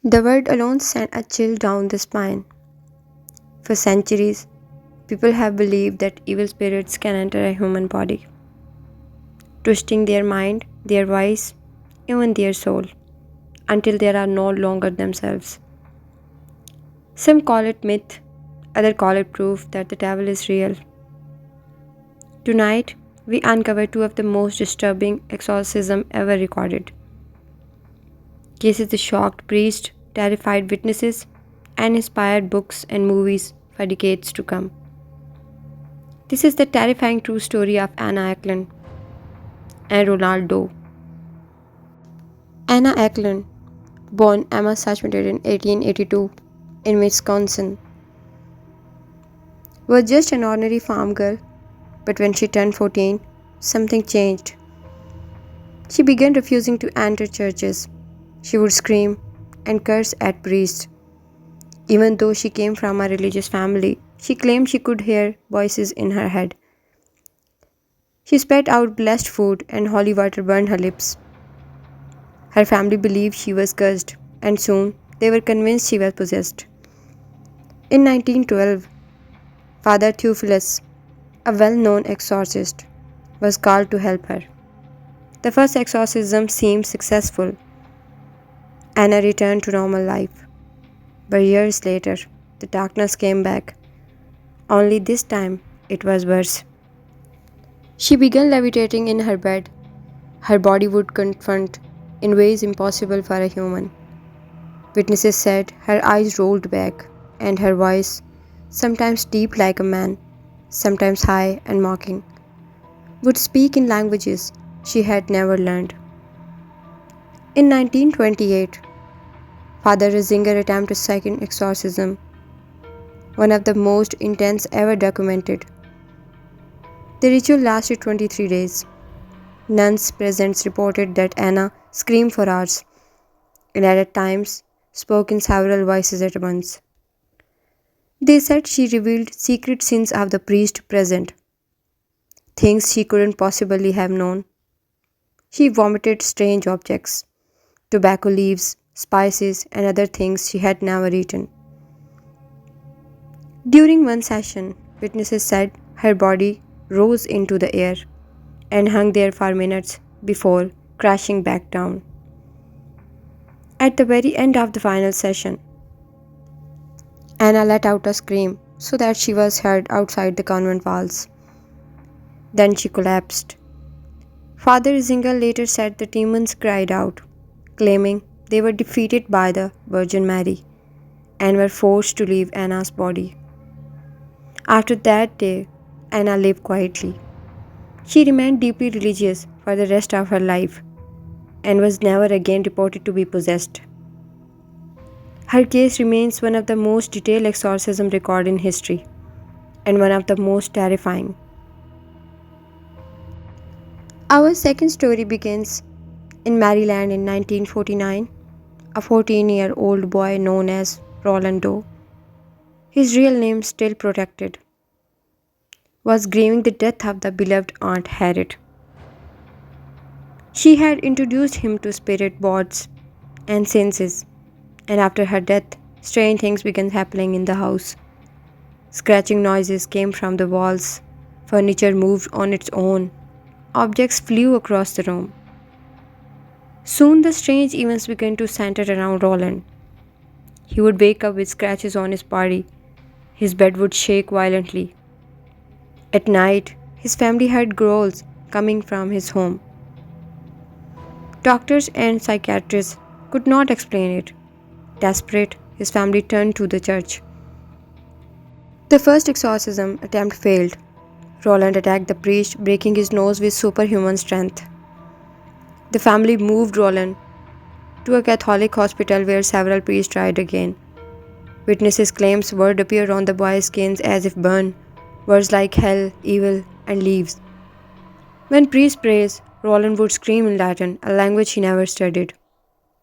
The word alone sent a chill down the spine. For centuries, people have believed that evil spirits can enter a human body, twisting their mind, their voice, even their soul, until they are no longer themselves. Some call it myth, others call it proof that the devil is real. Tonight, we uncover two of the most disturbing exorcisms ever recorded. Cases that shocked priests, terrified witnesses, and inspired books and movies for decades to come. This is the terrifying true story of Anna Ecklund and Roland Doe. Anna Ecklund, born Emma Sachmated in 1882 in Wisconsin, was just an ordinary farm girl, but when she turned 14, something changed. She began refusing to enter churches. She would scream and curse at priests. Even though she came from a religious family, she claimed she could hear voices in her head. She spat out blessed food and holy water burned her lips. Her family believed she was cursed, and soon they were convinced she was possessed. In 1912, Father Theophilus, a well known exorcist, was called to help her. The first exorcism seemed successful. Anna returned to normal life. But years later, the darkness came back. Only this time, it was worse. She began levitating in her bed. Her body would confront in ways impossible for a human. Witnesses said her eyes rolled back, and her voice, sometimes deep like a man, sometimes high and mocking, would speak in languages she had never learned. In 1928, Father Ratzinger attempted a second exorcism, one of the most intense ever documented. The ritual lasted 23 days. Nuns present reported that Anna screamed for hours and at times spoke in several voices at once. They said she revealed secret sins of the priest present, things she couldn't possibly have known. She vomited strange objects, tobacco leaves, spices, and other things she had never eaten. During one session, witnesses said her body rose into the air and hung there for minutes before crashing back down. At the very end of the final session, Anna let out a scream so that she was heard outside the convent walls. Then she collapsed. Father Zingal later said the demons cried out, claiming they were defeated by the Virgin Mary and were forced to leave Anna's body. After that day, Anna lived quietly. She remained deeply religious for the rest of her life and was never again reported to be possessed. Her case remains one of the most detailed exorcism record in history and one of the most terrifying. Our second story begins in Maryland in 1949. A 14-year-old boy known as Roland Doe, his real name still protected, was grieving the death of the beloved Aunt Harriet. She had introduced him to spirit boards and senses, and after her death, strange things began happening in the house. Scratching noises came from the walls, furniture moved on its own, objects flew across the room. Soon the strange events began to center around Roland. He would wake up with scratches on his body. His bed would shake violently. At night, his family heard growls coming from his home. Doctors and psychiatrists could not explain it. Desperate, his family turned to the church. The first exorcism attempt failed. Roland attacked the priest, breaking his nose with superhuman strength. The family moved Roland to a Catholic hospital where several priests tried again. Witnesses claims words appeared on the boy's skin as if burned, words like hell, evil, and leaves. When priests prayed, Roland would scream in Latin, a language he never studied.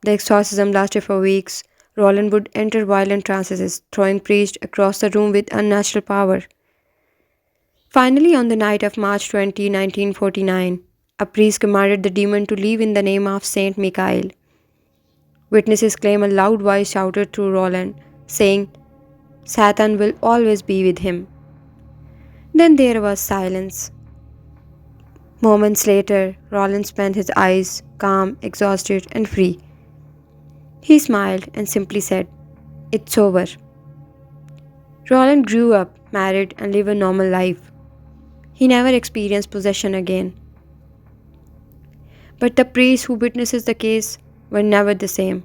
The exorcism lasted for weeks. Roland would enter violent trances, throwing priests across the room with unnatural power. Finally, on the night of March 20, 1949, a priest commanded the demon to leave in the name of Saint Michael. Witnesses claim a loud voice shouted through Roland, saying, Satan will always be with him. Then there was silence. Moments later, Roland spent his eyes calm, exhausted, and free. He smiled and simply said, It's over. Roland grew up, married, and lived a normal life. He never experienced possession again. But the priests who witnesses the case were never the same.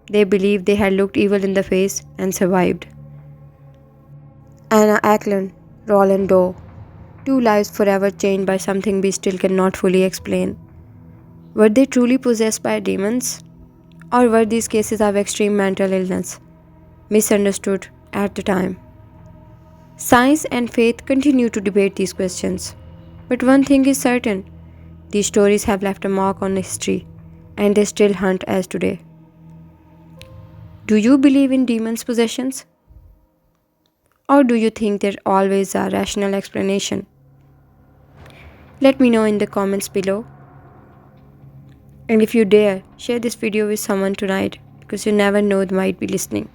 They believed they had looked evil in the face and survived. Anna Ecklund Roland Doe. Two lives forever changed by something we still cannot fully explain. Were they truly possessed by demons? Or were these cases of extreme mental illness, misunderstood at the time? Science and faith continue to debate these questions. But one thing is certain, these stories have left a mark on history, and they still haunt us today. Do you believe in demons' possessions? Or do you think there always a rational explanation? Let me know in the comments below. And if you dare, share this video with someone tonight because you never know they might be listening.